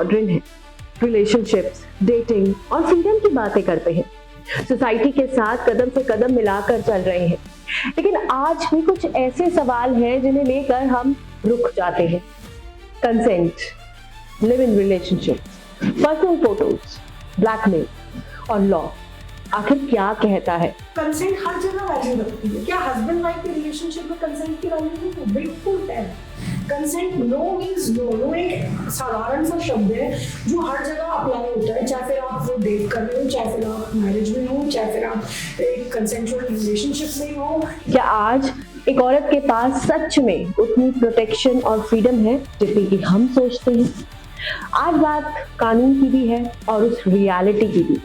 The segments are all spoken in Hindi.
मॉडर्न हैं, रिलेशनशिप्स, डेटिंग और फ्रीडम की बातें करते हैं, सोसाइटी के साथ कदम से कदम मिलाकर चल रहे हैं। लेकिन आज भी कुछ ऐसे सवाल हैं जिन्हें लेकर हम रुक जाते हैं। Consent, live in relationship, personal photos, blackmail और लॉ आखिर क्या कहता है? कंसेंट हर जगह वैल्यू रखती है। क्या हस्बैंड वाइफ के रिलेशनशिप में कंसेंट की वैल्यू नहीं है? बिल्कुल है। Consent no means no. No एक साधारण सा शब्द है जो हर जगह अप्लाई होता है, चाहे फिर आप वो डेट कर रहे हो, चाहे फिर आप मैरिज में हो, चाहे फिर आप एक कंसेंशुअल रिलेशनशिप में हो। क्या आज एक औरत के पास सच में उतनी प्रोटेक्शन और फ्रीडम है जितनी कि हम सोचते हैं? आज बात कानून की भी है और उस रियलिटी की भी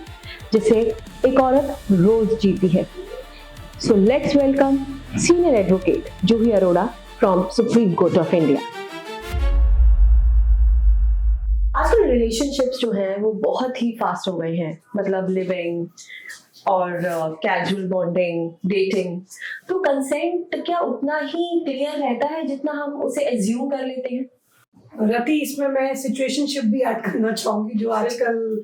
जिसे एक औरत रोज जीती है। So let's welcome senior advocate Juhi Arora from supreme court of India. आजकल रिलेशनशिप्स जो हैं वो बहुत ही फास्ट हो गए हैं, मतलब लिविंग और कैजुअल बॉन्डिंग, डेटिंग। तो कंसेंट क्या उतना ही क्लियर रहता है जितना हम उसे एज्यूम कर लेते हैं? रति, इसमें मैं सिचुएशनशिप भी ऐड करना चाहूंगी जो आजकल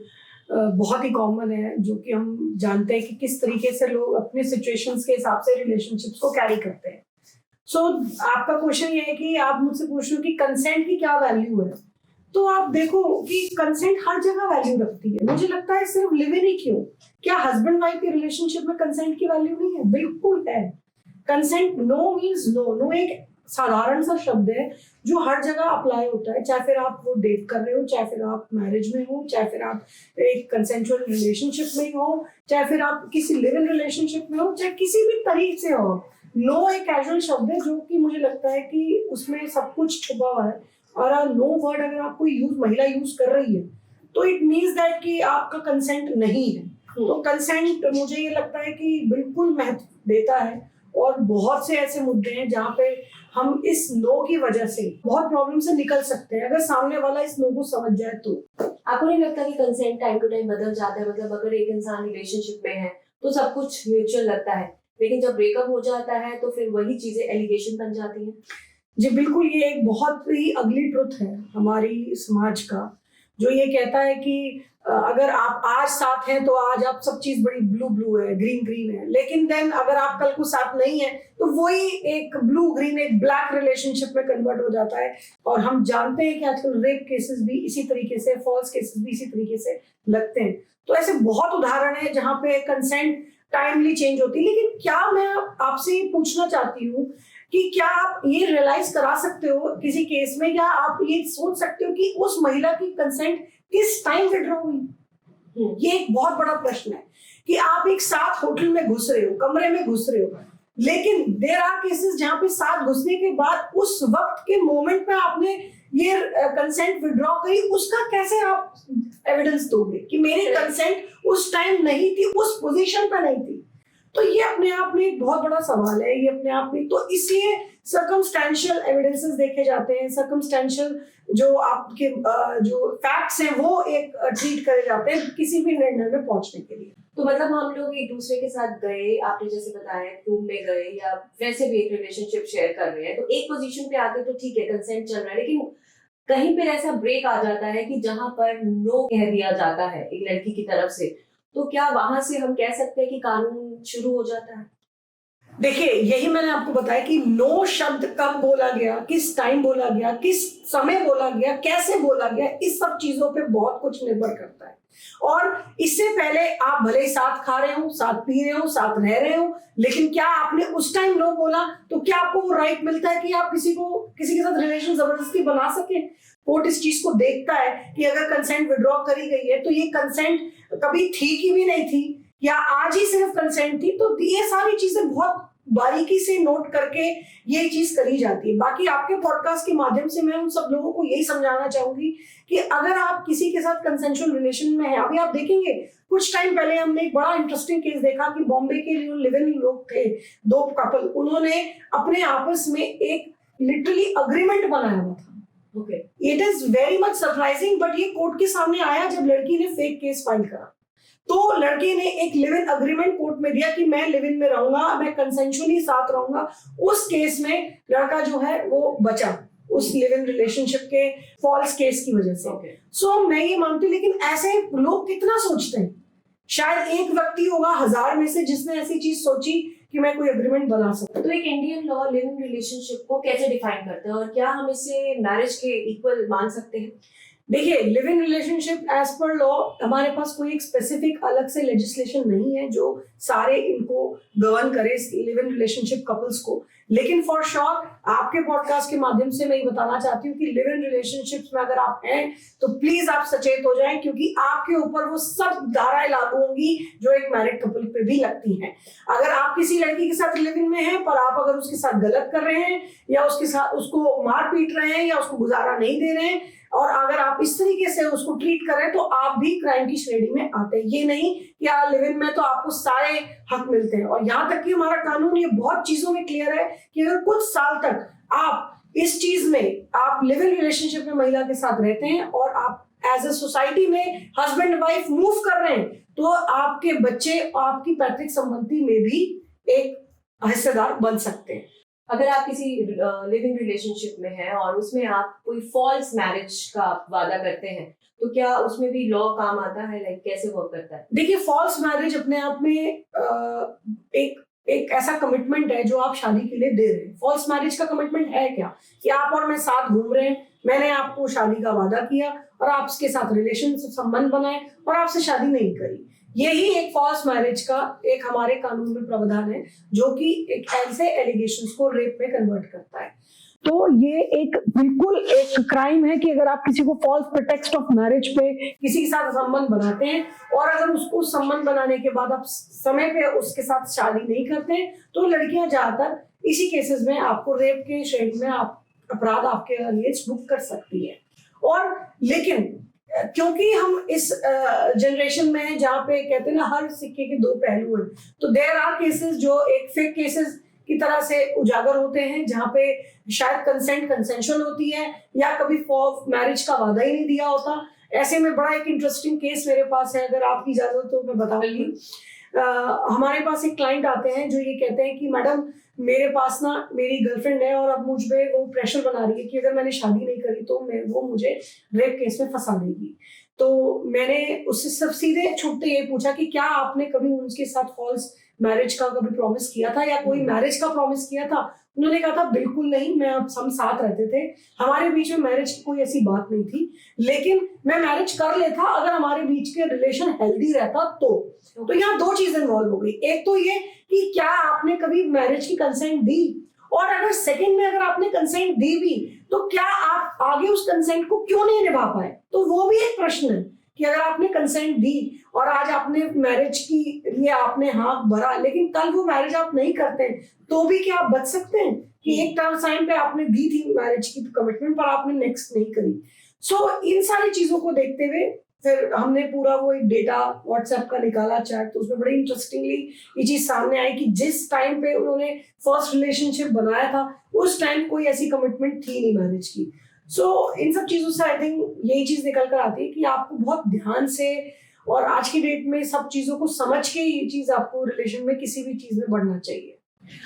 बहुत ही कॉमन है, जो कि हम जानते हैं कि किस तरीके से लोग अपने सिचुएशंस के हिसाब से रिलेशनशिप्स को कैरी करते हैं। सो आपका क्वेश्चन ये है कि आप मुझसे पूछ रहे हो कि कंसेंट की क्या वैल्यू है। तो आप देखो कि कंसेंट हर जगह वैल्यू रखती है। मुझे लगता है सिर्फ लिव इन ही क्यों, क्या हस्बैंड वाइफ के रिलेशनशिप में कंसेंट की वैल्यू नहीं है? बिल्कुल है। Consent no means no. No एक साधारण सा शब्द है जो हर जगह अप्लाई होता है, चाहे फिर आप वो डेट कर रहे हो, चाहे फिर आप मैरिज में हो, चाहे फिर आप एक कंसेंशुअल रिलेशनशिप में हो, चाहे फिर आप किसी लिव इन रिलेशनशिप में हो, चाहे किसी भी तरीके से हो। नो एक कैजुअल शब्द है जो कि मुझे लगता है कि उसमें सब कुछ छुपा हुआ है। और नो वर्ड अगर आपको महिला यूज कर रही है तो इट मीन्स दैट कि आपका कंसेंट नहीं है। तो कंसेंट मुझे ये लगता है कि बिल्कुल महत्व देता है। और बहुत से ऐसे मुद्दे हैं जहाँ पे हम इस नो की वजह से बहुत प्रॉब्लम से निकल सकते हैं अगर सामने वाला इस नो को समझ जाए तो। आपको नहीं लगता कि कंसेंट टाइम टू टाइम बदल जाता है? मतलब अगर एक इंसान रिलेशनशिप में है तो सब कुछ म्यूचुअल लगता है, लेकिन जब ब्रेकअप हो जाता है तो फिर वही चीजें एलिगेशन बन जाती हैं। जी बिल्कुल, ये एक बहुत ही अगली ट्रुथ है हमारी समाज का, जो ये कहता है कि अगर आप आज साथ हैं तो आज आप सब चीज बड़ी ब्लू ब्लू है, ग्रीन ग्रीन है, लेकिन देन अगर आप कल को साथ नहीं है तो वही एक ब्लू ग्रीन एक ब्लैक रिलेशनशिप में कन्वर्ट हो जाता है। और हम जानते हैं कि आजकल रेप केसेस भी इसी तरीके से, फॉल्स केसेस भी इसी तरीके से लगते हैं। तो ऐसे बहुत उदाहरण है जहाँ पे कंसेंट टाइमली चेंज होती है। लेकिन क्या मैं आपसे पूछना चाहती हूँ कि क्या आप ये रियलाइज करा सकते हो किसी केस में, या आप ये सोच सकते हो कि उस महिला की कंसेंट किस टाइम विड्रॉ हुई? ये एक बहुत बड़ा प्रश्न है कि आप एक साथ होटल में घुस रहे हो, कमरे में घुस रहे हो, लेकिन देयर आर केसेस जहां पे साथ घुसने के बाद उस वक्त के मोमेंट पे आपने ये कंसेंट विड्रॉ करी, उसका कैसे आप एविडेंस दोगे कि मेरी कंसेंट उस टाइम नहीं थी, उस पोजीशन पे नहीं थी? तो ये अपने आप में एक बहुत बड़ा सवाल है। ये अपने आप में, तो इसलिए सर्कमस्टेंशियल एविडेंसेस देखे जाते हैं, सर्कमस्टेंशियल जो आपके जो फैक्ट्स हैं वो एक ट्रीट करे जाते हैं किसी भी निर्णय में पहुंचने के लिए। तो मतलब हम लोग एक दूसरे के साथ गए, आपने जैसे बताया रूम में गए या वैसे भी एक रिलेशनशिप शेयर कर रहे हैं, तो एक पोजीशन पे आके तो ठीक है कंसेंट चल रहा है, लेकिन कहीं पर ऐसा ब्रेक आ जाता है कि जहां पर नो कह दिया जाता है एक लड़की की तरफ से, तो क्या वहां से हम कह सकते हैं कि कानून शुरू हो जाता है? देखिए, यही मैंने आपको बताया कि नो शब्द कब बोला गया, किस टाइम बोला गया, किस समय बोला गया, कैसे बोला गया, इस सब चीजों पे बहुत कुछ निर्भर करता है। और इससे पहले आप भले ही साथ खा रहे हो, साथ पी रहे हो, साथ रह रहे हो, लेकिन क्या आपने उस टाइम नो बोला तो क्या आपको वो राइट मिलता है कि आप किसी के साथ रिलेशन जबरदस्ती बना सके? कोर्ट इस चीज को देखता है कि अगर कंसेंट विड्रॉ करी गई है तो ये कंसेंट कभी थी कि भी नहीं थी, या आज ही सिर्फ कंसेंट थी। तो ये सारी चीजें बहुत बारीकी से नोट करके ये चीज करी जाती है। बाकी आपके पॉडकास्ट के माध्यम से मैं उन सब लोगों को यही समझाना चाहूंगी कि अगर आप किसी के साथ कंसेंशुअल रिलेशन में हैं, अभी आप देखेंगे कुछ टाइम पहले हमने एक बड़ा इंटरेस्टिंग केस देखा कि बॉम्बे के लिए लिव इन लोग थे, दो कपल, उन्होंने अपने आपस में एक लिटरली अग्रीमेंट बनाया हुआ था। It is very much surprising, but ये कोर्ट के सामने आया जब लड़की ने फेक केस फाइल करा। तो लड़के ने एक लिव इन अग्रीमेंट कोर्ट में दिया कि मैं लिव इन में रहूंगा, मैं कंसेंशुअली साथ रहूंगा। उस केस में लड़का जो है वो बचा, उस लिव इन रिलेशनशिप के फॉल्स केस की वजह से। सो मैं ये मानती हूँ, लेकिन ऐसे लोग कितना सोचते हैं? शायद एक व्यक्ति होगा 1000 में से जिसने ऐसी चीज सोची कि मैं कोई एग्रीमेंट बना सकता। तो एक Indian law live in relationship को कैसे डिफाइन करता है और क्या हम इसे मैरिज के इक्वल मान सकते हैं? देखिए, live in relationship as per law हमारे पास कोई एक स्पेसिफिक अलग से लेजिस्लेशन नहीं है जो सारे इनको गवर्न करे, लिव इन रिलेशनशिप कपल्स को। लेकिन फॉर श्योर आपके पॉडकास्ट के माध्यम से मैं ये बताना चाहती हूँ कि लिव इन रिलेशनशिप्स में अगर आप हैं तो प्लीज आप सचेत हो जाएं, क्योंकि आपके ऊपर वो सब धाराएं लागू होंगी जो एक मैरिड कपल पे भी लगती हैं। अगर आप किसी लड़की के साथ लिव इन में हैं पर आप अगर उसके साथ गलत कर रहे हैं या उसके साथ उसको मार पीट रहे हैं या उसको गुजारा नहीं दे रहे हैं और अगर आप इस तरीके से उसको ट्रीट करें तो आप भी क्राइम की श्रेणी में आते हैं। ये नहीं कि लिव इन में तो आपको सारे हक मिलते हैं। और यहाँ तक कि हमारा कानून ये बहुत चीजों में क्लियर है कि अगर कुछ साल तक आप इस चीज में आप लिव इन रिलेशनशिप में महिला के साथ रहते हैं और आप एज ए सोसाइटी में हस्बैंड वाइफ मूव कर रहे हैं तो आपके बच्चे आपकी पैतृक संपत्ति में भी एक हिस्सेदार बन सकते हैं। अगर आप किसी लिविंग रिलेशनशिप में हैं और उसमें आप कोई फॉल्स मैरिज का वादा करते हैं तो क्या उसमें भी लॉ काम आता है? लाइक कैसे वर्क करता है? देखिए, फॉल्स मैरिज अपने आप में एक ऐसा कमिटमेंट है जो आप शादी के लिए दे रहे हैं। फॉल्स मैरिज का कमिटमेंट है क्या कि आप और मैं साथ घूम रहे हैं, मैंने आपको शादी का वादा किया और आपके साथ रिलेशन संबंध बनाए और आपसे शादी नहीं करी। यही एक फॉल्स मैरिज का एक हमारे कानून में प्रावधान है जो कि एक ऐसे एलिगेशंस को रेप में कन्वर्ट करता है। तो ये एक बिल्कुल एक क्राइम है कि अगर आप किसी को फॉल्स प्रिटेक्स्ट ऑफ मैरिज पे किसी के साथ संबंध बनाते हैं और अगर उसको संबंध बनाने के बाद आप समय पे उसके साथ शादी नहीं करते हैं तो लड़कियां ज्यादातर इसी केसेस में आपको रेप के श्रेणी में आप अपराध आपके अगेंस्ट बुक कर सकती है। और लेकिन क्योंकि हम इस जनरेशन में हैं जहाँ पे कहते हैं ना हर सिक्के के दो पहलू हैं, तो देयर आर केसेस जो एक फेक केसेस की तरह से उजागर होते हैं जहाँ पे शायद कंसेंशुअल होती है या कभी मैरिज का वादा ही नहीं दिया होता। ऐसे में बड़ा एक इंटरेस्टिंग केस मेरे पास है, अगर आपकी इजाजत तो मैं बताऊंगी। हमारे पास एक क्लाइंट आते हैं जो ये कहते हैं कि मैडम मेरे पास ना मेरी गर्लफ्रेंड है और अब मुझ पे वो प्रेशर बना रही है कि अगर मैंने शादी नहीं करी तो वो मुझे रेप केस में फंसा देगी। तो मैंने उससे सब सीधे छुपते ये पूछा कि क्या आपने कभी उनके साथ फॉल्स मैरिज का कभी प्रॉमिस किया था या कोई मैरिज का प्रॉमिस किया था? उन्होंने कहा था बिल्कुल नहीं, मैं अब हम साथ रहते थे, हमारे बीच में मैरिज की कोई ऐसी बात नहीं थी, लेकिन मैं मैरिज कर लेता अगर हमारे बीच के रिलेशन हेल्दी रहता तो यहाँ दो चीजें इन्वॉल्व हो गई। एक तो ये कि क्या आपने कभी मैरिज की कंसेंट दी, और अगर सेकंड में अगर आपने कंसेंट दी भी तो क्या आप आगे उस कंसेंट को क्यों नहीं निभा पाए? तो वो भी एक प्रश्न है कि अगर आपने कंसेंट दी और आज आपने मैरिज की लिए आपने हाथ भरा लेकिन कल वो मैरिज आप नहीं करते तो भी क्या आप बच सकते हैं कि एक टाइम पे आपने दी थी मैरिज की कमिटमेंट पर आपने नेक्स्ट नहीं करी। सो इन सारी चीजों को देखते हुए फिर हमने पूरा वो एक डेटा व्हाट्सएप का निकाला चैट, तो उसमें बड़ी इंटरेस्टिंगली ये चीज सामने आई कि जिस टाइम पे उन्होंने फर्स्ट रिलेशनशिप बनाया था उस टाइम कोई ऐसी कमिटमेंट थी नहीं मैरिज की। सो इन सब चीजों से आई थिंक यही चीज निकल कर आती है कि आपको बहुत ध्यान से और आज की डेट में सब चीजों को समझ के ये चीज आपको रिलेशन में किसी भी चीज में बढ़ना चाहिए।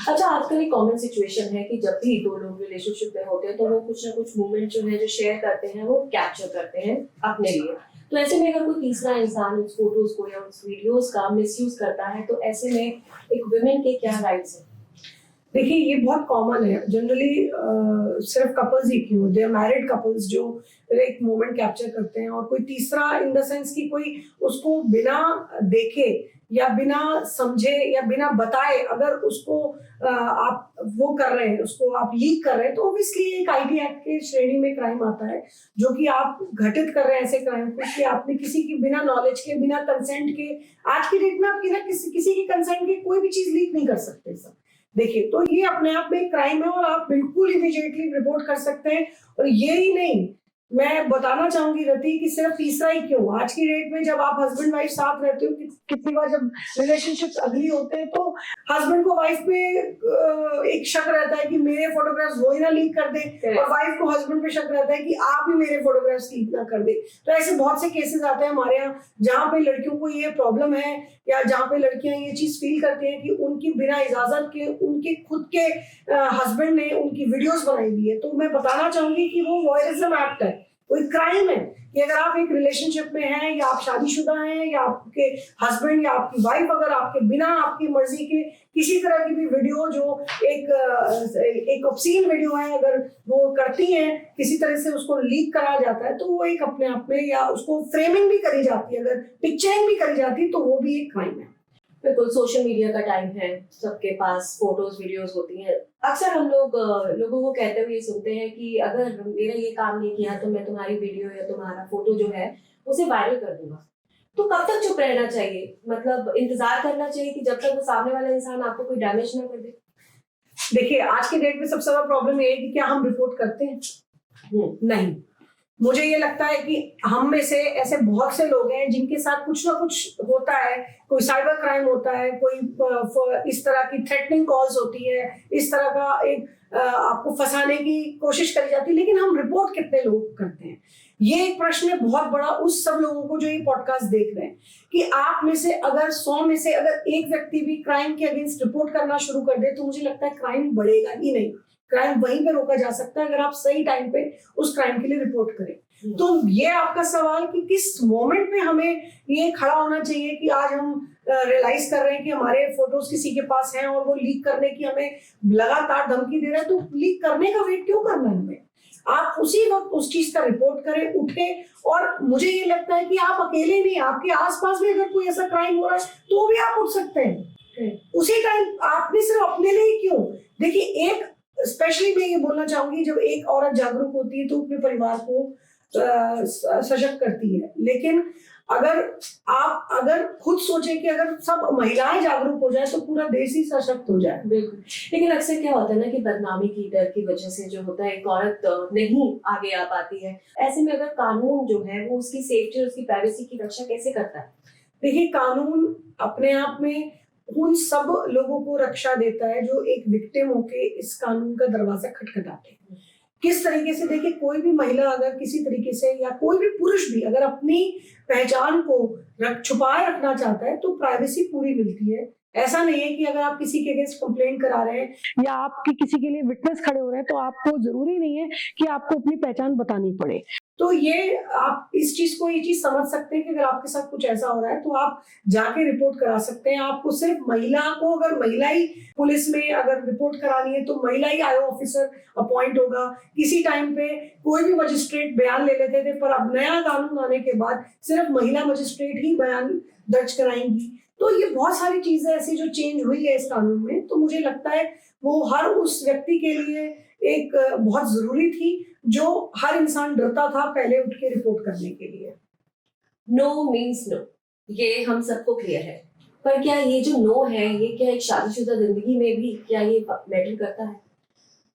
अच्छा, आजकल एक कॉमन सिचुएशन है कि जब भी दो लोग रिलेशनशिप में होते हैं तो वो कुछ ना कुछ मोमेंट जो है जो शेयर करते हैं वो कैप्चर करते हैं अपने लिए। तो ऐसे में अगर कोई तीसरा इंसान उस फोटोज को या उस वीडियोस का मिसयूज करता है तो ऐसे में एक वुमेन के क्या राइट्स हैं? देखिए, ये बहुत कॉमन है जनरली, सिर्फ कपल्स ही क्यों, दे आर मैरिड कपल्स जो एक मोमेंट कैप्चर करते हैं और कोई तीसरा इन द सेंस कि कोई उसको बिना देखे या बिना समझे या बिना बताए अगर उसको आप वो कर रहे हैं, उसको आप लीक कर रहे हैं, तो ऑब्वियसली एक आईटी एक्ट के श्रेणी में क्राइम आता है जो कि आप घटित कर रहे हैं ऐसे क्राइम को कि आपने किसी की बिना नॉलेज के बिना कंसेंट के, आज की डेट में आप किसी की कंसेंट के कोई भी चीज लीक नहीं कर सकते सर। देखिए, तो ये अपने आप में एक क्राइम है और आप बिल्कुल इमीडिएटली रिपोर्ट कर सकते हैं। और ये ही नहीं, मैं बताना चाहूंगी रति कि सिर्फ तीसरा ही क्यों, आज की डेट में जब आप हस्बैंड वाइफ साथ रहते हो, कितनी बार जब रिलेशनशिप्स अगली होते हैं तो हस्बैंड को वाइफ पे एक शक रहता है कि मेरे फोटोग्राफ्स वो ही ना लीक कर दे, और वाइफ को हस्बैंड पे शक रहता है कि आप ही मेरे फोटोग्राफ्स लीक ना कर दे। तो ऐसे बहुत से केसेस आते हैं हमारे यहाँ जहाँ पे लड़कियों को ये प्रॉब्लम है, या जहाँ पे लड़कियां ये चीज फील करती हैं कि उनकी बिना इजाजत के उनके खुद के हस्बैंड ने उनकी वीडियोस बनाई हुई है। तो मैं बताना चाहूंगी कि वो वॉयरिज्म एक्ट है, कोई क्राइम है कि अगर आप एक रिलेशनशिप में हैं, या आप शादीशुदा हैं, या आपके हस्बैंड या आपकी वाइफ अगर आपके बिना आपकी मर्जी के किसी तरह की भी वीडियो जो एक ऑब्सीन वीडियो है अगर वो करती हैं, किसी तरह से उसको लीक करा जाता है, तो वो एक अपने आप में, या उसको फ्रेमिंग भी करी जाती है, अगर पिक्चरिंग भी करी जाती है, तो वो भी एक क्राइम है। बिल्कुल, सोशल मीडिया का टाइम है, सबके पास फोटोज वीडियोस होती हैं। अक्सर हम लोग लोगों को कहते हुए सुनते हैं कि अगर मेरा ये काम नहीं किया तो मैं तुम्हारी वीडियो या तुम्हारा फोटो जो है उसे वायरल कर दूंगा। तो कब तक चुप रहना चाहिए, मतलब इंतजार करना चाहिए कि जब तक वो सामने वाला इंसान आपको कोई डैमेज ना कर दे? देखिए, आज की डेट में सबसे बड़ा प्रॉब्लम ये है कि क्या हम रिपोर्ट करते हैं? नहीं। मुझे ये लगता है कि हम में से ऐसे बहुत से लोग हैं जिनके साथ कुछ ना कुछ होता है, कोई साइबर क्राइम होता है, कोई इस तरह की थ्रेटनिंग कॉल्स होती है, इस तरह का एक आपको फंसाने की कोशिश करी जाती है, लेकिन हम रिपोर्ट कितने लोग करते हैं? ये एक प्रश्न है बहुत बड़ा उस सब लोगों को जो ये पॉडकास्ट देख रहे हैं, कि आप में से अगर 100 में से अगर एक व्यक्ति भी क्राइम के अगेंस्ट रिपोर्ट करना शुरू कर दे, तो मुझे लगता है क्राइम बढ़ेगा ही नहीं। क्राइम वहीं पे रोका जा सकता है अगर आप सही टाइम पे उस क्राइम के लिए रिपोर्ट करें। तो ये आपका सवाल कि किस मोमेंट पे हमें ये खड़ा होना चाहिए कि आज हम रियलाइज कर रहे हैं कि हमारे फोटोज किसी के पास हैं और वो लीक करने की हमें लगातार धमकी दे रहा है, तो लीक करने का वेट क्यों करना है हमें? आप उसी वक्त उस चीज का रिपोर्ट करें, उठे। और मुझे ये लगता है कि आप अकेले नहीं, आपके आसपास भी अगर कोई ऐसा क्राइम हो रहा है तो भी आप उठ सकते हैं उसी टाइम। आपने सिर्फ अपने लिए क्यों? देखिए, एक स्पेशली मैं ये बोलना चाहूंगी, जब एक औरत जागरूक होती है तो अपने परिवार को सशक्त करती है, लेकिन अगर खुद सोचे कि अगर सब महिलाएं जागरूक हो जाए तो पूरा देश ही सशक्त हो जाए। बिल्कुल, लेकिन अक्सर क्या होता है ना कि बदनामी की डर की वजह से जो होता है एक औरत नहीं आगे आ पाती है। ऐसे में अगर कानून जो है वो उसकी सेफ्टी और उसकी प्राइवेसी की रक्षा कैसे करता है? देखिए, कानून अपने आप में उन सब लोगों को रक्षा देता है जो एक विक्टिम होके इस कानून का दरवाजा खटखटाते हैं। किस तरीके से? देखिए, कोई भी महिला अगर किसी तरीके से, या कोई भी पुरुष भी अगर अपनी पहचान को छुपाए रखना चाहता है तो प्राइवेसी पूरी मिलती है। ऐसा नहीं है कि अगर आप किसी के अगेंस्ट कंप्लेंट करा रहे हैं या आप किसी के लिए विटनेस खड़े हो रहे हैं तो आपको जरूरी नहीं है कि आपको अपनी पहचान बतानी पड़े। तो ये आप ये चीज समझ सकते हैं कि अगर आपके साथ कुछ ऐसा हो रहा है तो आप जाके रिपोर्ट करा सकते हैं। आपको सिर्फ महिला को, अगर महिला ही पुलिस में अगर रिपोर्ट करानी है तो महिला ही आईओ ऑफिसर अपॉइंट होगा। किसी टाइम पे कोई भी मजिस्ट्रेट बयान ले लेते थे, पर अब नया कानून आने के बाद सिर्फ महिला मजिस्ट्रेट ही बयान दर्ज कराएंगी। तो ये बहुत सारी चीजें ऐसी जो चेंज हुई है इस कानून में, तो मुझे लगता है वो हर उस व्यक्ति के लिए एक बहुत जरूरी थी जो हर इंसान डरता था पहले उठ के रिपोर्ट करने के लिए। नो मीन्स नो, ये हम सबको क्लियर है, पर क्या ये जो नो है ये क्या एक शादीशुदा जिंदगी में भी क्या ये मैटर करता है?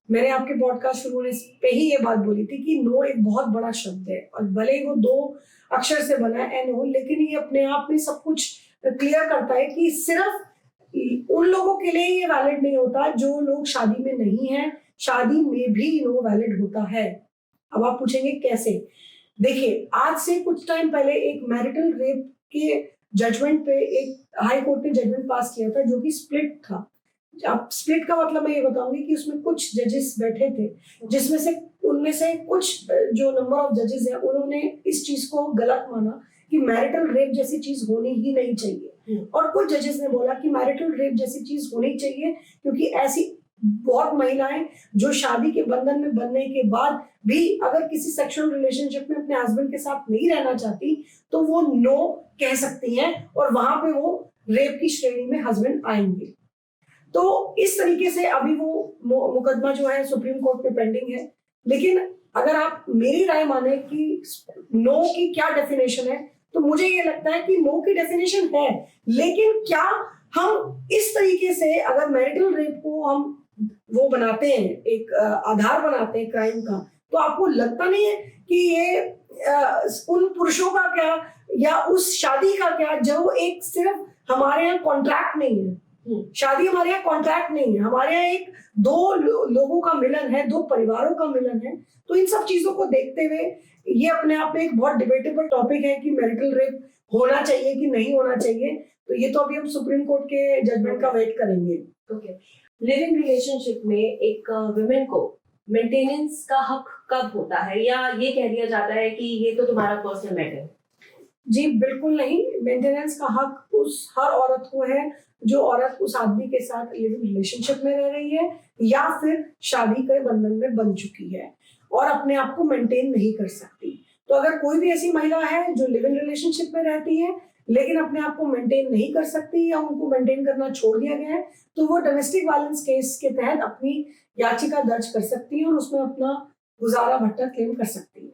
मैंने आपके पॉडकास्ट शुरू होने पे ही ये बात बोली थी कि नो एक बहुत बड़ा शब्द है, और भले ही वो 2 अक्षर से बना है NO, लेकिन ये अपने आप में सब कुछ क्लियर करता है कि सिर्फ उन लोगों के लिए ये वैलिड नहीं होता जो लोग शादी में नहीं हैं। शादी में भी नो वैलिड होता है। अब आप पूछेंगे कैसे? देखिए, आज से कुछ टाइम पहले एक मैरिटल रेप के जजमेंट पे एक हाई कोर्ट ने जजमेंट पास किया था जो कि स्प्लिट था। अब स्प्लिट का मतलब मैं ये बताऊंगी कि उसमें कुछ जजेस बैठे थे, जिसमें से उनमें से कुछ जो नंबर ऑफ जजेस हैं उन्होंने इस चीज को गलत माना कि मैरिटल रेप जैसी चीज होनी ही नहीं चाहिए, और कुछ जजेस ने बोला कि मैरिटल रेप जैसी चीज होनी चाहिए क्योंकि ऐसी बहुत महिलाएं जो शादी के बंधन में बनने के बाद भी अगर किसी सेक्सुअल रिलेशनशिप में अपने हस्बैंड के साथ नहीं रहना चाहती तो वो नो कह सकती हैं, और वहां पे वो रेप की श्रेणी में हस्बैंड आएंगे। तो इस तरीके से अभी वो मुकदमा जो है सुप्रीम कोर्ट में पेंडिंग है। लेकिन अगर आप मेरी राय माने कि नो की क्या डेफिनेशन है, तो मुझे ये लगता है कि नो की डेफिनेशन है, लेकिन क्या हम इस तरीके से अगर मैरिटल रेप को हम वो बनाते हैं, एक आधार बनाते हैं क्राइम का, तो आपको लगता नहीं है कि ये उन पुरुषों का क्या या उस शादी का क्या जो एक सिर्फ हमारे यहाँ कॉन्ट्रैक्ट नहीं है। शादी हमारे यहाँ कॉन्ट्रैक्ट नहीं है, हमारे यहाँ एक दो लोगों का मिलन है, दो परिवारों का मिलन है। तो इन सब चीजों को देखते हुए ये अपने आप में एक बहुत डिबेटेबल टॉपिक है कि मैरिटल रेप होना चाहिए कि नहीं होना चाहिए। तो ये तो अभी हम सुप्रीम कोर्ट के जजमेंट का वेट करेंगे। ओके, लिविंग रिलेशनशिप में एक वुमेन को मेंटेनेंस का हक कब होता है, या ये कह दिया जाता है कि ये तो तुम्हारा पर्सनल मैटर है? जी बिल्कुल नहीं, मेंटेनेंस का हक उस हर औरत को है जो औरत उस आदमी के साथ लिविंग रिलेशनशिप में रह रही है या फिर शादी के बंधन में बंध चुकी है और अपने आप को मेंटेन नहीं कर सकती। तो अगर कोई भी ऐसी महिला है जो लिविंग रिलेशनशिप में रहती है लेकिन अपने आप को मेंटेन नहीं कर सकती या उनको मेंटेन करना छोड़ दिया गया है, तो वो डोमेस्टिक वायलेंस केस के तहत अपनी याचिका दर्ज कर सकती है और उसमें अपना गुजारा भत्ता क्लेम कर सकती है।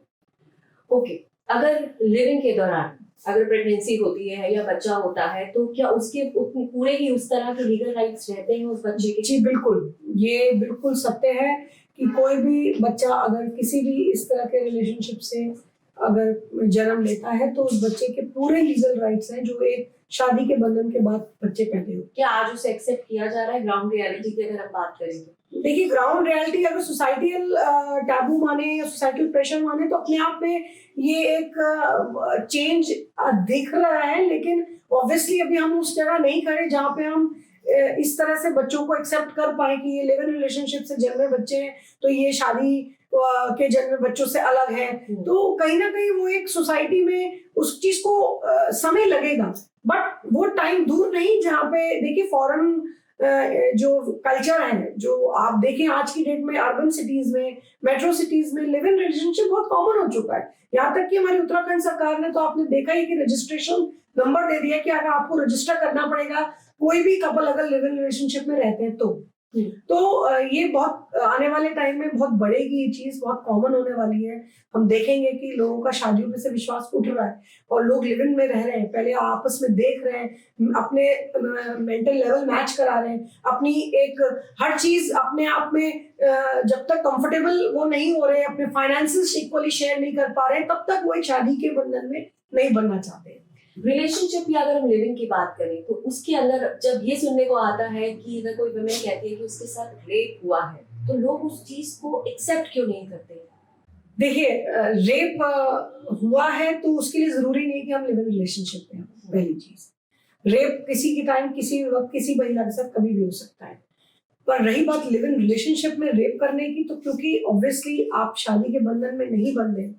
ओके, अगर लिविंग के दौरान अगर प्रेगनेंसी होती है या बच्चा होता है तो क्या उसके पूरे ही उस तरह के लीगल राइट्स रहते हैं उस बच्चे के? जी बिल्कुल, ये बिल्कुल सत्य है कि कोई भी बच्चा अगर किसी भी इस तरह के रिलेशनशिप से अगर जन्म लेता है तो उस बच्चे के पूरे लीगल राइट्स हैं जो एक शादी के बंधन के बाद बच्चे पैदा होते हैं। क्या आज उसे एक्सेप्ट किया जा रहा है ग्राउंड रियलिटी की अगर हम बात करें तो? देखिए, ग्राउंड रियलिटी अगर सोसाइटल टैबू माने या सोसाइटल प्रेशर माने तो अपने आप में ये एक चेंज दिख रहा है, लेकिन ऑब्वियसली अभी हम उस जगह नहीं खड़े जहाँ पे हम इस तरह से बच्चों को एक्सेप्ट कर पाए कि ये लिव इन रिलेशनशिप से जन्मे बच्चे हैं तो ये शादी के जन्मे बच्चों से अलग है। तो कहीं ना कहीं वो एक सोसाइटी में उस चीज को समय लगेगा, बट वो टाइम दूर नहीं जहाँ पे देखिए फॉरेन जो कल्चर है, जो आप देखें आज की डेट में अर्बन सिटीज में, मेट्रो सिटीज में लिव इन रिलेशनशिप बहुत कॉमन हो चुका है। यहाँ तक कि हमारी उत्तराखंड सरकार ने तो आपने देखा ही कि रजिस्ट्रेशन नंबर दे दिया कि अगर आपको रजिस्टर करना पड़ेगा कोई भी कपल अगर लिव इन रिलेशनशिप में रहते हैं तो ये बहुत आने वाले टाइम में बहुत बढ़ेगी, ये चीज बहुत कॉमन होने वाली है। हम देखेंगे कि लोगों का शादियों में से विश्वास उठ रहा है और लोग लिव इन में रह रहे हैं, पहले आपस में देख रहे हैं, अपने मेंटल लेवल मैच करा रहे हैं, अपनी एक हर चीज अपने आप में जब तक कंफर्टेबल वो नहीं हो रहे, अपने फाइनेंसेस इक्वली शेयर नहीं कर पा रहे, तब तक वो एक शादी के बंधन में नहीं बनना चाहते। रिलेशनशिप या अगर हम लिविंग की बात करें तो उसके अंदर जब ये सुनने को आता है कि अगर कोई वुमेन कहती है कि उसके साथ रेप हुआ है तो लोग उस चीज को एक्सेप्ट क्यों नहीं करते? देखिए, रेप हुआ है तो उसके लिए जरूरी नहीं कि हम लिव इन रिलेशनशिप में। पहली चीज, रेप किसी की टाइम किसी वक्त किसी महिला के साथ कभी भी हो सकता है। पर रही बात लिव इन रिलेशनशिप में रेप करने की, तो क्योंकि ऑब्वियसली आप शादी के बंधन में नहीं बंधे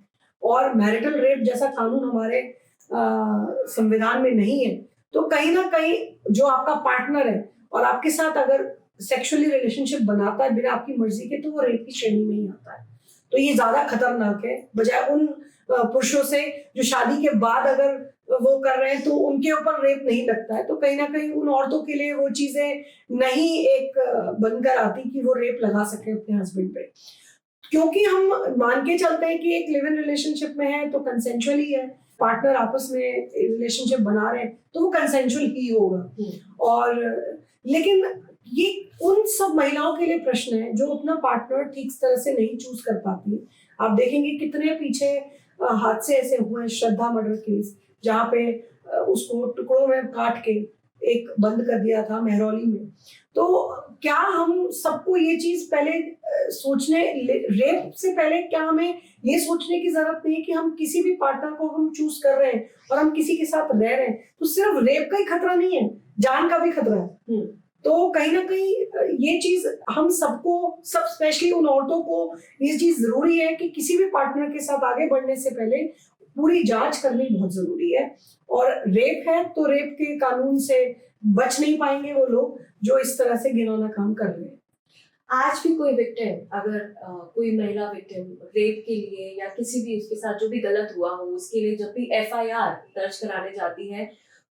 और मैरिटल रेप जैसा कानून हमारे संविधान में नहीं है, तो कहीं ना कहीं जो आपका पार्टनर है और आपके साथ अगर सेक्सुअली रिलेशनशिप बनाता है बिना आपकी मर्जी के, तो वो रेप की श्रेणी में ही आता है। तो ये ज्यादा खतरनाक है बजाय उन पुरुषों से जो शादी के बाद अगर वो कर रहे हैं तो उनके ऊपर रेप नहीं लगता है। तो कहीं ना कहीं उन औरतों के लिए वो चीजें नहीं एक बनकर आती कि वो रेप लगा सके अपने हस्बैंड पे, क्योंकि हम मान के चलते हैं कि एक लिव इन रिलेशनशिप में है तो कंसेंचुअली है, पार्टनर आपस में रिलेशनशिप बना रहे हैं तो वो कंसेंचुअल ही होगा। और लेकिन ये उन सब महिलाओं के लिए प्रश्न है जो अपना पार्टनर ठीक तरह से नहीं चूज कर पाती। आप देखेंगे कितने पीछे हादसे ऐसे हुए हैं, श्रद्धा मर्डर केस जहाँ पे उसको टुकड़ों में काट के एक बंद कर दिया था मेहरौली में। तो क्या हम सबको ये चीज पहले सोचने, रेप से पहले क्या हमें ये सोचने की जरूरत नहीं है कि हम किसी भी पार्टनर को हम चूज कर रहे हैं और हम किसी के साथ रह रहे हैं तो सिर्फ रेप का ही खतरा नहीं है, जान का भी खतरा है। तो कहीं ना कहीं ये चीज हम सबको, सब स्पेशली उन औरतों को ये चीज जरूरी है कि किसी भी पार्टनर के साथ आगे बढ़ने से पहले पूरी जांच करनी बहुत जरूरी है। और रेप है तो रेप के कानून से बच नहीं पाएंगे वो लोग जो इस तरह से घिनौना काम कर रहे हैं। आज भी कोई विक्टिम, अगर कोई महिला विक्टिम रेप के लिए या किसी भी उसके साथ जो भी गलत हुआ हो उसके लिए जब भी FIR दर्ज कराने जाती है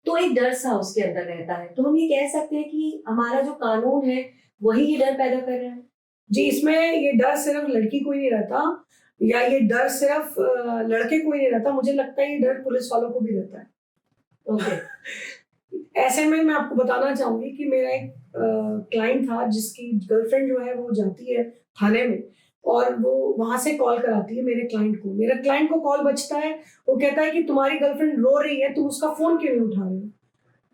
तो एक डर सा उसके अंदर रहता है, तो हम ये कह सकते हैं कि हमारा जो कानून है वही ये डर पैदा कर रहा है? जी, इसमें ये डर सिर्फ लड़की को ही नहीं रहता या ये डर सिर्फ लड़के को ही नहीं रहता, मुझे लगता है ये डर पुलिस वालों को भी रहता है। ओके। ऐसे में मैं आपको बताना चाहूंगी कि मेरा एक क्लाइंट था जिसकी गर्लफ्रेंड जो है वो जाती है थाने में और वो वहां से कॉल कराती है मेरे क्लाइंट को। मेरे क्लाइंट को कॉल बजता है, वो कहता है कि तुम्हारी गर्लफ्रेंड रो रही है, तुम उसका फोन क्यों नहीं उठा रहे हो।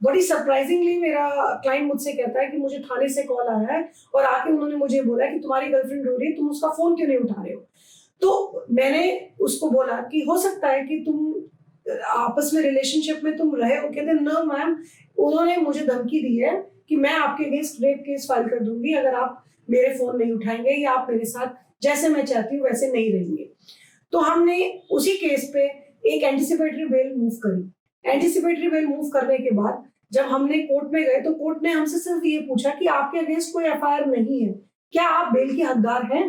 बड़ी सरप्राइजिंगली मेरा क्लाइंट मुझसे कहता है कि मुझे थाने से कॉल आया है और आके उन्होंने मुझे बोला कि तुम्हारी गर्लफ्रेंड रो रही है, तुम उसका फोन क्यों नहीं उठा रहे हो। तो मैंने उसको बोला कि हो सकता है कि तुम आपस में रिलेशनशिप में तुम रहे हो। कहते न मैम, उन्होंने मुझे धमकी दी है कि मैं आपके अगेंस्ट रेप केस फाइल कर दूंगी अगर आप मेरे फोन नहीं उठाएंगे या आप मेरे साथ जैसे मैं चाहती हूँ वैसे नहीं रहेंगे। तो हमने उसी केस पे एक एंटिसिपेटरी बेल मूव करी। एंटिसिपेटरी बेल मूव करने के बाद जब हमने कोर्ट में गए तो कोर्ट ने हमसे सिर्फ ये पूछा कि आपके अगेंस्ट कोई एफआईआर नहीं है, क्या आप बेल के हकदार हैं।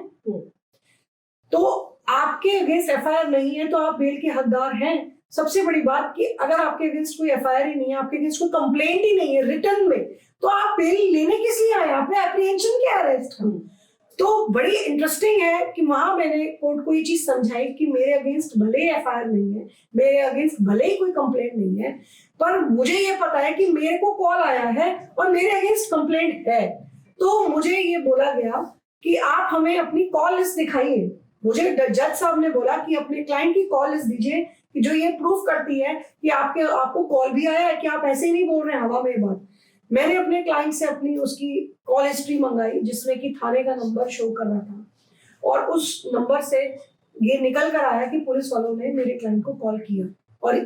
तो आपके अगेंस्ट एफआईआर नहीं है तो आप बेल के हकदार हैं। सबसे बड़ी बात कि अगर आपके अगेंस्ट कोई एफआईआर ही नहीं है, आपके अगेंस्ट कोई कंप्लेंट ही नहीं है रिटर्न में, तो आप बेल लेने किस लिए आए, आप एप्रीहेंशन क्या अरेस्ट का। तो बड़ी इंटरेस्टिंग है कि वहां मैंने कोर्ट को ये चीज समझाई कि मेरे अगेंस्ट भले ही एफआईआर नहीं है, मेरे अगेंस्ट भले ही कोई कंप्लेंट नहीं है, पर मुझे ये पता है कि मेरे को कॉल आया है और मेरे अगेंस्ट कंप्लेंट है। तो मुझे ये बोला गया कि आप हमें अपनी कॉल लिस्ट दिखाइए। मुझे जज साहब ने बोला कि अपने क्लाइंट की कॉल लिस्ट दीजिए कि जो ये प्रूफ करती है कि आपको कॉल भी आया है, कि आप ऐसे ही नहीं बोल रहे हैं हवा में बात। मैंने अपने क्लाइंट से अपनी उसकी कॉल हिस्ट्री मंगाई जिसमें कि थाने का नंबर शो कर रहा था, और उस नंबर से ये निकल कर आया कि पुलिस वालों ने मेरे क्लाइंट को कॉल किया। और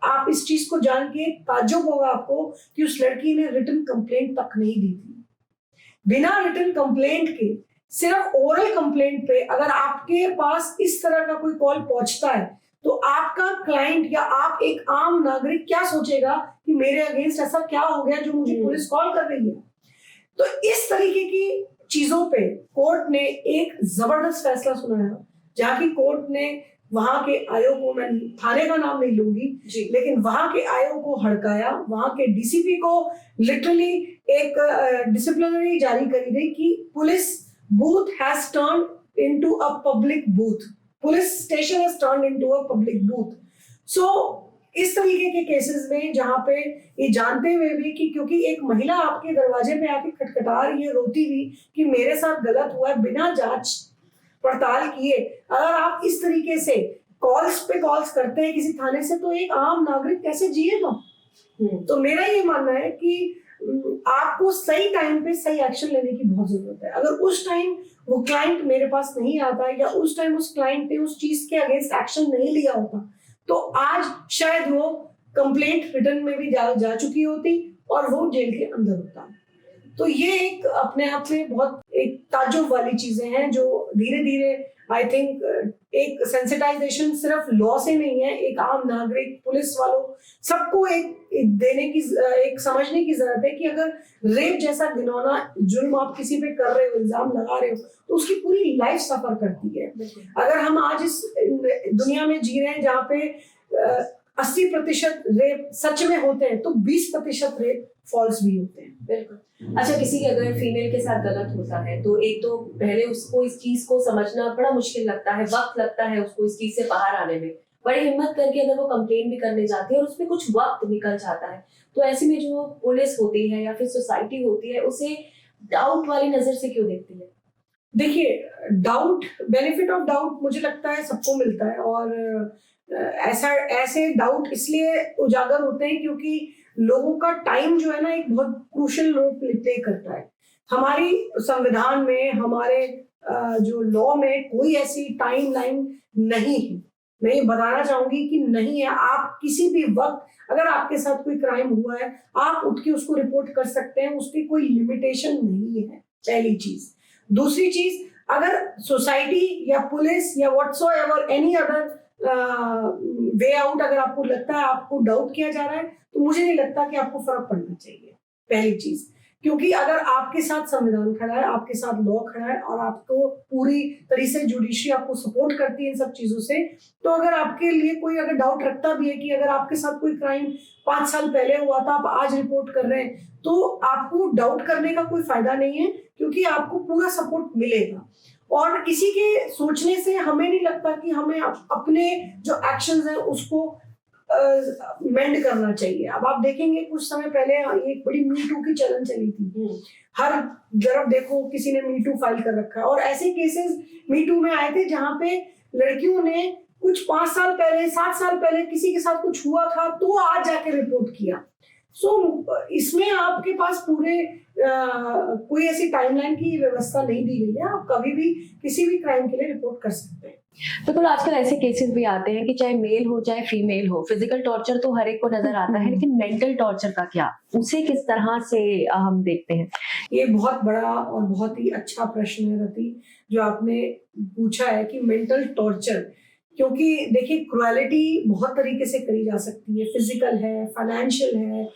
आप इस चीज को जान के ताज्जुब होगा आपको कि उस लड़की ने रिटन कंप्लेंट तक नहीं दी थी। बिना रिटन कंप्लेंट के सिर्फ ओरल कंप्लेंट पे अगर आपके पास इस तरह का कोई कॉल पहुंचता है तो आपका क्लाइंट या आप एक आम नागरिक क्या सोचेगा कि मेरे अगेंस्ट ऐसा क्या हो गया जो मुझे पुलिस कॉल कर रही है। तो इस तरीके की चीजों पे कोर्ट ने एक जबरदस्त फैसला सुनाया, जहाँ की कोर्ट ने वहां के आयोग को, मैं थाने का नाम नहीं लूंगी, लेकिन वहां के आयोग को हड़काया। वहां के डीसीपी को लिटरली एक डिसिप्लिनरी जारी करी गई कि police booth has turned into a public booth. Police station has turned into a public booth. So इस तरीके के केसेस में जहाँ पे ये जानते हुए भी कि क्योंकि एक महिला आपके दरवाजे पे आके खटखटा रही है रोती हुई कि मेरे साथ गलत हुआ है, बिना जांच पड़ताल किए अगर आप इस तरीके से कॉल्स पे कॉल्स करते हैं किसी थाने से, तो एक आम नागरिक कैसे जिएगा। तो मेरा ये मानना है कि आपको सही टाइम पे सही एक्शन लेने की बहुत जरूरत है। अगर उस टाइम वो क्लाइंट मेरे पास नहीं आता है या उस टाइम उस क्लाइंट ने उस चीज के अगेंस्ट एक्शन नहीं लिया होता तो आज शायद वो कंप्लेंट रिटर्न में भी जा चुकी होती और वो जेल के अंदर होता। तो ये एक अपने आप में बहुत एक ताज्जुब वाली चीजें हैं जो धीरे धीरे आई थिंक एक सेंसिटाइजेशन सिर्फ लॉ से नहीं है, एक आम नागरिक, पुलिस वालों, सबको एक देने की, एक समझने की जरूरत है कि अगर रेप जैसा घिनौना जुर्म आप किसी पे कर रहे हो, इल्जाम लगा रहे हो, तो उसकी पूरी लाइफ सफर करती है। अगर हम आज इस दुनिया में जी रहे हैं जहाँ पे 80% रेप सच में होते हैं तो 20% रेप फॉल्स भी होते हैं। बिल्कुल। अच्छा, किसी के अगर फीमेल के साथ गलत होता है तो एक तो पहले उसको इस चीज को समझना बड़ा मुश्किल लगता है, वक्त लगता है उसको इस चीज से बाहर आने में। बड़ी हिम्मत करके अगर वो कंप्लेन भी करने जाती है और उसमें कुछ वक्त निकल जाता है, तो ऐसे में जो पुलिस होती है या फिर सोसाइटी होती है उसे डाउट वाली नजर से क्यों देखती है? देखिए, डाउट, बेनिफिट ऑफ डाउट मुझे लगता है सबको मिलता है, और ऐसे डाउट इसलिए उजागर होते हैं क्योंकि लोगों का टाइम जो है ना एक बहुत क्रूशियल रोल प्ले करता है। हमारी संविधान में, हमारे जो लॉ में कोई ऐसी टाइम लाइन नहीं है। मैं ये बताना चाहूंगी कि नहीं है। आप किसी भी वक्त अगर आपके साथ कोई क्राइम हुआ है आप उठ के उसको रिपोर्ट कर सकते हैं, उसकी कोई लिमिटेशन नहीं है, पहली चीज। दूसरी चीज, अगर सोसाइटी या पुलिस या whatsoever any other way out अगर आपको लगता है, आपको डाउट किया जा रहा है, तो मुझे नहीं लगता कि आपको फर्क पड़ना चाहिए, पहली चीज। क्योंकि अगर आपके साथ संविधान खड़ा है, आपके साथ लॉ खड़ा है और आपको पूरी तरीके से जुडिशरी आपको सपोर्ट करती है इन सब चीजों से, तो अगर आपके लिए कोई अगर डाउट रखता भी है कि अगर आपके साथ कोई क्राइम 5 साल पहले हुआ था, आप आज रिपोर्ट कर रहे हैं, तो आपको डाउट करने का कोई फायदा नहीं है, क्योंकि आपको पूरा सपोर्ट मिलेगा। और किसी के सोचने से हमें नहीं लगता कि हमें अपने जो एक्शंस हैं उसको मेंड करना चाहिए। अब आप देखेंगे कुछ समय पहले एक बड़ी मी टू की चलन चली थी, हर तरफ देखो किसी ने मी टू फाइल कर रखा है, और ऐसे केसेस मी टू में आए थे जहां पे लड़कियों ने कुछ 5 साल पहले 7 साल पहले किसी के साथ कुछ हुआ था तो आज जाके रिपोर्ट किया। इसमें आपके पास पूरे कोई ऐसी टाइमलाइन की व्यवस्था नहीं दी गई है, आप कभी भी किसी भी क्राइम के लिए रिपोर्ट कर सकते हैं। बिल्कुल, आजकल ऐसे केसेस भी आते हैं कि चाहे मेल हो चाहे फीमेल हो, फिजिकल टॉर्चर तो हर एक को नजर आता है, लेकिन मेंटल टॉर्चर का क्या, उसे किस तरह से हम देखते हैं? ये बहुत बड़ा और बहुत ही अच्छा प्रश्न है रति, जो आपने पूछा है कि मेंटल टॉर्चर, क्योंकि देखिए क्रुएलिटी बहुत तरीके से करी जा सकती है, फिजिकल है, फाइनेंशियल है,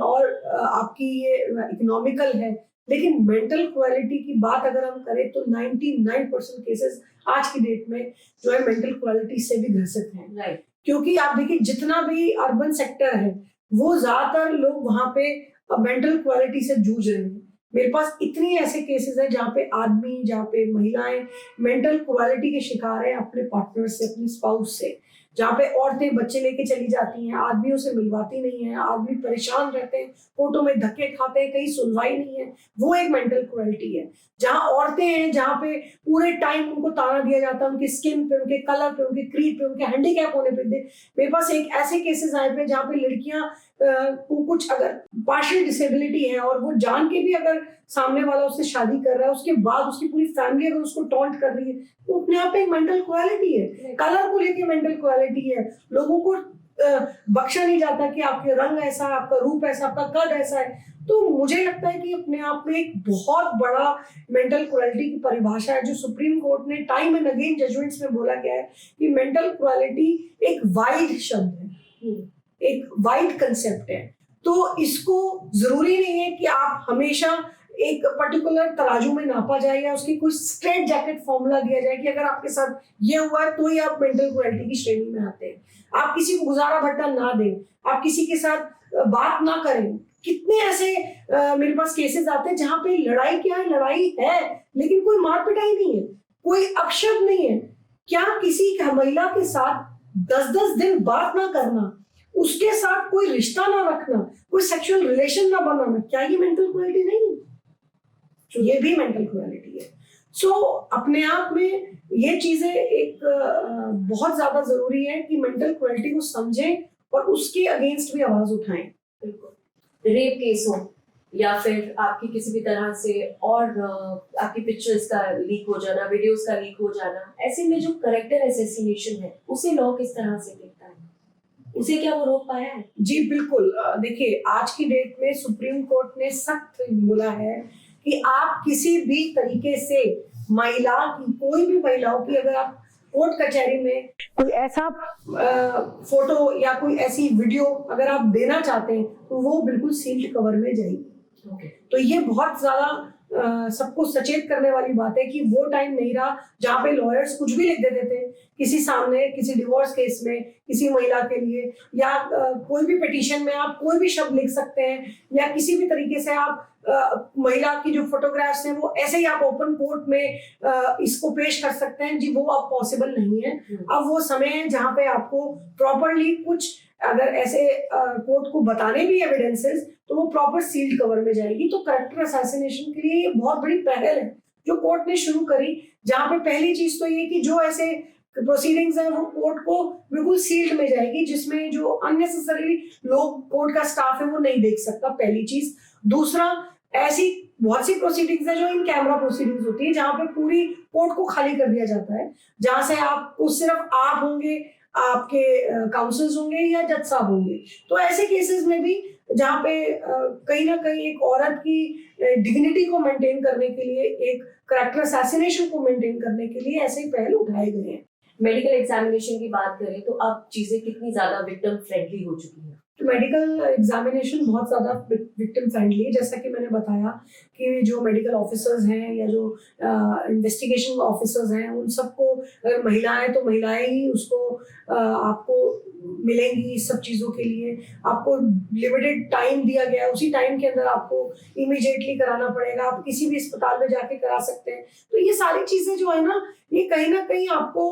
और आपकी ये इकोनॉमिकल है, लेकिन मेंटल क्रुएलिटी की बात अगर हम करें तो 99% केसेस आज की डेट में जो है मेंटल क्रुएलिटी से भी ग्रसित हैं। राइट। क्योंकि आप देखिए जितना भी अर्बन सेक्टर है वो ज्यादातर लोग वहां पे मेंटल क्रुएलिटी से जूझ रहे हैं। मेरे पास इतनी ऐसे केसेस हैं जहाँ पे आदमी, जहाँ पे महिलाएं मेंटल क्रुएलिटी के शिकार हैं अपने पार्टनर से, अपने स्पाउस से, जहाँ पे औरतें बच्चे लेके चली जाती हैं, आदमियों से मिलवाती नहीं है, आदमी परेशान रहते हैं, कोर्टों में धक्के खाते हैं, कहीं सुनवाई नहीं है, वो एक मेंटल क्रुएलिटी है। जहाँ औरतें हैं, जहाँ पे पूरे टाइम उनको ताना दिया जाता है उनकी स्किन पे, उनके कलर पे, उनके क्रीड पे, उनके हैंडीकैप होने पे। मेरे पास एक ऐसे केसेस आए थे जहाँ पे लड़कियां को कुछ अगर पार्शियल डिसेबिलिटी है और वो जान के भी अगर सामने वाला उससे शादी कर रहा है, उसके बाद उसकी पूरी फैमिली अगर उसको टॉन्ट कर रही है, तो अपने आप में एक मेंटल क्रुएलिटी है। कलर को लेके मेंटल क्रुएलिटी है। लोगों को बख्शा नहीं जाता कि आपके रंग ऐसा है, आपका रूप ऐसा, आपका कद ऐसा है। तो मुझे लगता है कि अपने आप में एक बहुत बड़ा मेंटल क्रुएलिटी की परिभाषा है, जो सुप्रीम कोर्ट ने टाइम एंड अगेन जजमेंट्स में बोला गया है कि मेंटल क्रुएलिटी एक वाइड शब्द है, एक वाइड कंसेप्ट है। तो इसको जरूरी नहीं है कि आप हमेशा एक पर्टिकुलर तराजू में नापा जाए या उसकी कोई स्ट्रेट जैकेट फॉर्मूला दिया जाए कि अगर आपके साथ ये हुआ है तो ही आप मेंटल क्रुएलिटी की श्रेणी में आते हैं। आप किसी को गुजारा भट्टा ना दें, आप किसी के साथ बात ना करें। कितने ऐसे मेरे पास केसेस आते हैं जहां पे लड़ाई क्या है, लड़ाई है लेकिन कोई मार पिटाई नहीं है, कोई अपशब्द नहीं है। क्या किसी महिला के साथ 10-10 दिन बात ना करना, उसके साथ कोई रिश्ता ना रखना, कोई सेक्सुअल रिलेशन ना बनाना, क्या ये मेंटल क्रुएलिटी नहीं है? तो ये भी मेंटल क्रुएलिटी है। अपने आप में ये चीजें एक बहुत ज्यादा जरूरी है कि मेंटल क्रुएलिटी को समझें और उसके अगेंस्ट भी आवाज उठाएं। बिल्कुल। रेप केस हो या फिर आपकी किसी भी तरह से और आपकी पिक्चर्स का लीक हो जाना, वीडियोस का लीक हो जाना, ऐसे में जो कैरेक्टर असैसिनेशन है उसे लॉ किस तरह से देखता है, उसे क्या वो रोक पाया है? जी बिल्कुल। देखिए आज की डेट में सुप्रीम कोर्ट ने सख्त बोला है कि आप किसी भी तरीके से महिला की, कोई भी महिलाओं की, अगर आप कोर्ट कचहरी में कोई ऐसा फोटो या कोई ऐसी वीडियो अगर आप देना चाहते हैं तो वो बिल्कुल सील्ड कवर में जाएगी। तो ये बहुत ज्यादा सबको सचेत करने वाली बात है कि वो टाइम नहीं रहा जहाँ पे लॉयर्स कुछ भी लिख देते थे किसी सामने, किसी डिवोर्स केस में किसी महिला के लिए, या कोई भी पिटीशन में आप कोई भी शब्द लिख सकते हैं, या किसी भी तरीके से आप महिला की जो फोटोग्राफ्स हैं वो ऐसे ही आप ओपन कोर्ट में इसको पेश कर सकते हैं। जी वो अब पॉसिबल नहीं है। अब वो समय है जहाँ पे आपको प्रॉपरली कुछ अगर ऐसे कोर्ट को बताने भी एविडेंसेस तो वो प्रॉपर सील्ड कवर में जाएगी। तो कैरेक्टर असैसिनेशन के लिए ये बहुत बड़ी पहल है जो कोर्ट ने शुरू करी, जहाँ पे पहली चीज तो ये कि जो ऐसे प्रोसीडिंग्स है वो कोर्ट को बिल्कुल सील्ड में जाएगी, जिसमें जो अननेसेसरी लोग कोर्ट का स्टाफ है वो नहीं देख सकता, पहली चीज। दूसरा, ऐसी बहुत सी प्रोसीडिंग्स है जो इन कैमरा प्रोसीडिंग्स होती है जहाँ पे पूरी कोर्ट को खाली कर दिया जाता है, जहाँ से आपको सिर्फ आप होंगे, आपके काउंसल्स होंगे या जज साहब होंगे। तो ऐसे केसेस में भी जहाँ पे कहीं ना कहीं एक औरत की डिग्निटी को मेंटेन करने के लिए, एक कैरेक्टर असैसिनेशन को मेंटेन करने के लिए ऐसे ही पहल उठाए गए हैं। मेडिकल एग्जामिनेशन की बात करें तो अब चीजें कितनी ज्यादा विक्टिम फ्रेंडली हो चुकी हैं? तो मेडिकल एग्जामिनेशन बहुत ज़्यादा विक्टिम फ्रेंडली है। जैसा कि मैंने बताया कि जो मेडिकल ऑफिसर्स हैं या जो इन्वेस्टिगेशन ऑफिसर्स हैं उन सबको, अगर महिलाएं तो महिलाएं ही उसको आपको मिलेंगी इस सब चीज़ों के लिए। आपको लिमिटेड टाइम दिया गया है, उसी टाइम के अंदर आपको इमीडिएटली कराना पड़ेगा। आप किसी भी अस्पताल में जाके करा सकते हैं। तो ये सारी चीज़ें जो है ना, ये कहीं ना कहीं आपको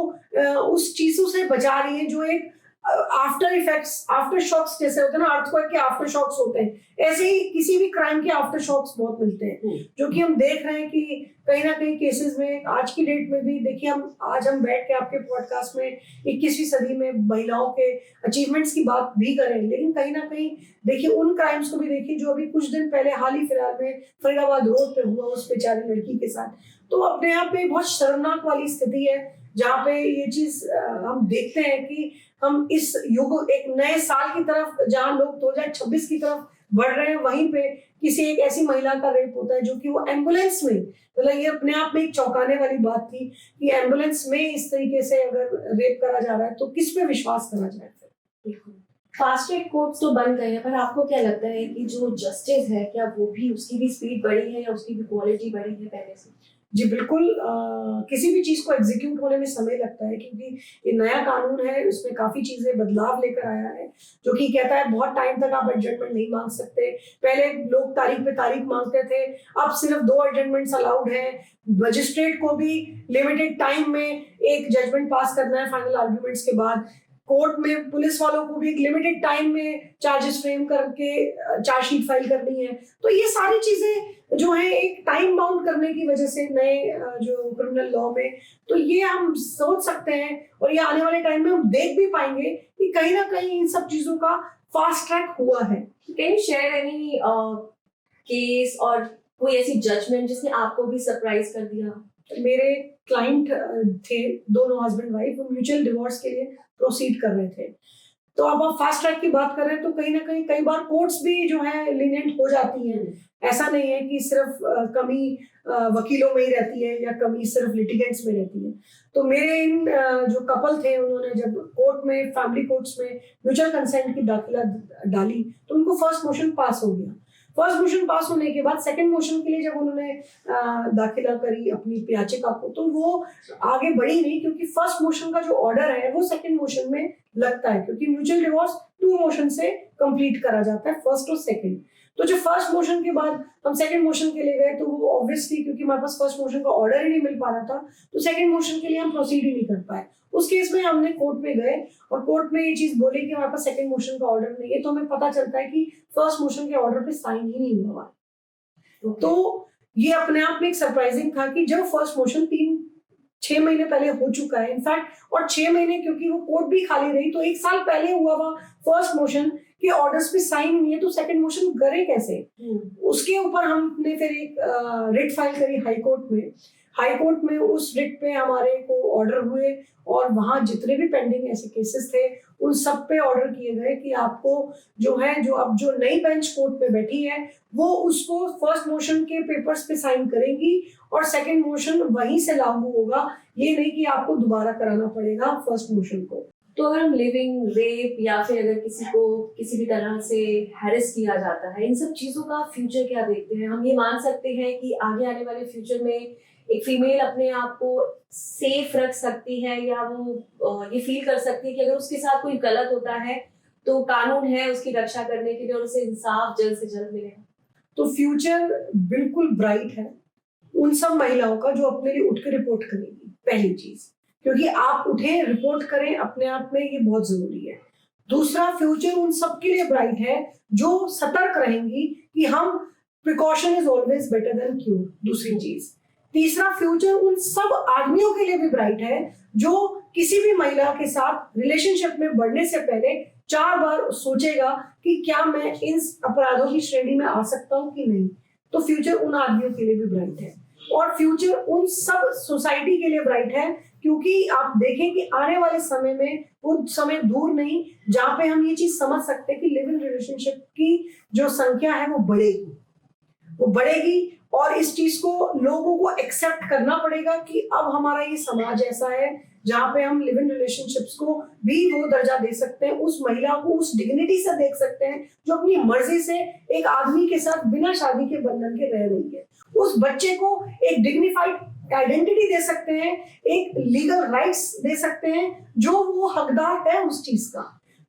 उस चीज़ों से बचा रही है जो एक आफ्टर इफेक्ट्स, आफ्टर शॉक्स जैसे होते हैं ना, अर्थक्वेक के आफ्टर शॉक्स होते हैं, ऐसे ही किसी भी क्राइम के आफ्टर शॉक्स बहुत मिलते हैं, जो कि हम देख रहे हैं कि कहीं ना कहीं केसेस में आज की डेट में भी देखिए, हम बैठ के आपके पॉडकास्ट में 21वीं सदी में महिलाओं के अचीवमेंट्स की बात भी करें, लेकिन कहीं ना कहीं देखिए उन क्राइम्स को भी देखिए जो अभी कुछ दिन पहले हाल ही फिलहाल में फरीदाबाद रोड पे हुआ उस बेचारी लड़की के साथ। तो अपने आप में बहुत शर्मनाक वाली स्थिति है जहाँ पे ये चीज हम देखते हैं कि हम इस युग एक नए साल की तरफ, जहाँ लोग 2026 की तरफ बढ़ रहे हैं, वहीं पे किसी एक ऐसी महिला का रेप होता है जो कि वो एम्बुलेंस में, मतलब ये अपने आप में एक चौंकाने वाली बात थी कि एम्बुलेंस में इस तरीके से अगर रेप करा जा रहा है तो किस पे विश्वास करा जाए फिर। फास्ट ट्रैक कोर्ट्स तो बन गए हैं, पर आपको क्या लगता है कि जो जस्टिस है क्या वो भी, उसकी भी स्पीड बढ़ी है या उसकी भी क्वालिटी बढ़ी है पहले से? जी बिल्कुल, किसी भी चीज को एग्जीक्यूट होने में समय लगता है क्योंकि ये नया कानून है, उसमें काफी चीजें बदलाव लेकर आया है, जो कि कहता है बहुत टाइम तक आप एडजमेंट नहीं मांग सकते। पहले लोग तारीख पे तारीख मांगते थे, अब सिर्फ 2 एडजमेंट्स अलाउड है। मजिस्ट्रेट को भी लिमिटेड टाइम में एक जजमेंट पास करना है फाइनल आर्ग्यूमेंट्स के बाद। कोर्ट में पुलिस वालों को भी एक लिमिटेड टाइम में चार्जेस फ्रेम करके चार्जशीट फाइल करनी है। तो ये सारी चीजें जो है एक टाइम बाउंड करने की वजह से नए जो क्रिमिनल लॉ में, तो ये हम सोच सकते हैं और ये आने वाले टाइम में हम देख भी पाएंगे कि कहीं ना कहीं इन सब चीजों का फास्ट ट्रैक हुआ है। Can you share any case और कोई ऐसी जजमेंट जिसने आपको भी सरप्राइज कर दिया? मेरे क्लाइंट थे, दोनों हस्बैंड वाइफ, वो म्यूचुअल डिवोर्स के लिए प्रोसीड कर रहे थे। तो अब आप फास्ट ट्रैक की बात कर रहे हैं तो कहीं ना कहीं कई बार कोर्ट्स भी जो है लीनियंट हो जाती हैं। ऐसा नहीं है कि सिर्फ कमी वकीलों में ही रहती है या कमी सिर्फ लिटिगेंट्स में रहती है। तो मेरे इन जो कपल थे, उन्होंने जब कोर्ट में, फैमिली कोर्ट्स में म्यूचुअल कंसेंट की दाखिला डाली तो उनको फर्स्ट मोशन पास हो गया। फर्स्ट मोशन पास होने के बाद सेकंड मोशन के लिए जब उन्होंने दाखिला करी अपनी याचिका को, तो वो आगे बढ़ी नहीं क्योंकि फर्स्ट मोशन का जो ऑर्डर है वो सेकंड मोशन में लगता है, क्योंकि म्यूचुअल डिवोर्स 2 मोशन से कंप्लीट करा जाता है, फर्स्ट और सेकंड। तो जो फर्स्ट मोशन के बाद हम सेकंड मोशन के लिए गए तो वो ऑब्वियसली, क्योंकि हमारे पास फर्स्ट मोशन का ऑर्डर ही नहीं मिल पा रहा था, तो सेकंड मोशन के लिए हम प्रोसीड ही नहीं कर पाए। उस केस में हमने कोर्ट में गए और कोर्ट में ये चीज बोली कि हमारे पास सेकंड मोशन का ऑर्डर नहीं है, तो हमें पता चलता है कि फर्स्ट मोशन के ऑर्डर पे साइन ही नहीं हुआ। तो ये अपने आप में एक सरप्राइजिंग था कि जब फर्स्ट मोशन 6 महीने पहले हो चुका है इनफैक्ट, और 6 महीने क्योंकि वो कोर्ट भी खाली रही, तो 1 साल पहले हुआ हुआ फर्स्ट मोशन के ऑर्डर्स पे साइन नहीं है, तो सेकंड मोशन करे कैसे? उसके ऊपर हमने फिर एक रिट फाइल करी हाई कोर्ट में। हाई कोर्ट में उस रिट पे हमारे को ऑर्डर हुए और वहां जितने भी पेंडिंग ऐसे केसेस थे उन सब पे ऑर्डर किए गए कि आपको जो है, जो अब जो नई बेंच कोर्ट पे बैठी है वो उसको फर्स्ट मोशन के पेपर्स पे साइन करेंगी और सेकंड मोशन वहीं से लागू होगा, ये नहीं कि आपको दोबारा कराना पड़ेगा फर्स्ट मोशन को। तो अगर हम लिविंग, रेप या फिर अगर किसी को किसी भी तरह से हैरेस किया जाता है, इन सब चीजों का फ्यूचर क्या देखते हैं? हम ये मान सकते हैं कि आगे आने वाले फ्यूचर में एक फीमेल अपने आप को सेफ रख सकती है या वो ये फील कर सकती है कि अगर उसके साथ कोई गलत होता है तो कानून है उसकी रक्षा करने के लिए और उसे इंसाफ जल्द से जल्द मिलेगा? तो फ्यूचर बिल्कुल ब्राइट है उन सब महिलाओं का जो अपने लिए उठ के रिपोर्ट करेगी, पहली चीज, क्योंकि आप उठे रिपोर्ट करें अपने आप में ये बहुत जरूरी है। दूसरा, फ्यूचर उन सब के लिए ब्राइट है जो सतर्क रहेंगी कि हम precaution is always better than cure. दूसरी चीज, तीसरा, फ्यूचर उन सब आदमियों के लिए भी ब्राइट है जो किसी भी महिला के साथ रिलेशनशिप में बढ़ने से पहले 4 बार सोचेगा कि क्या मैं इन अपराधों की श्रेणी में आ सकता हूँ कि नहीं। तो फ्यूचर उन आदमियों के लिए भी ब्राइट है और फ्यूचर उन सब सोसाइटी के लिए ब्राइट है, क्योंकि आप देखें कि आने वाले समय में, वो समय दूर नहीं जहां पे हम ये चीज समझ सकते हैं कि लिव इन रिलेशनशिप की जो संख्या है वो बढ़ेगी और इस चीज को लोगों को एक्सेप्ट करना पड़ेगा कि अब हमारा ये समाज ऐसा है जहाँ पे हम लिव इन रिलेशनशिप्स को भी वो दर्जा दे सकते हैं, उस महिला को उस डिग्निटी से देख सकते हैं जो अपनी मर्जी से एक आदमी के साथ बिना शादी के बंधन के रह रही है। उस बच्चे को एक डिग्निफाइड आइडेंटिटी दे सकते हैं, एक लीगल राइट्स दे सकते हैं जो वो हकदार है उस चीज का।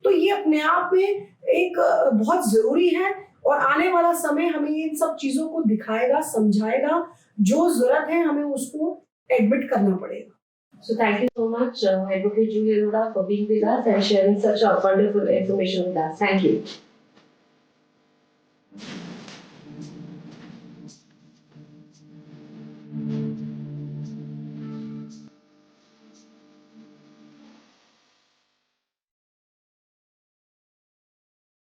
तो ये अपने आप में एक बहुत जरूरी है और आने वाला समय हमें इन सब चीजों को दिखाएगा, समझाएगा। जो जरूरत है हमें उसको एडमिट करना पड़ेगा। So thank you so much, Advocate Julie Arora, for being with us and sharing such a wonderful information with us. Thank you.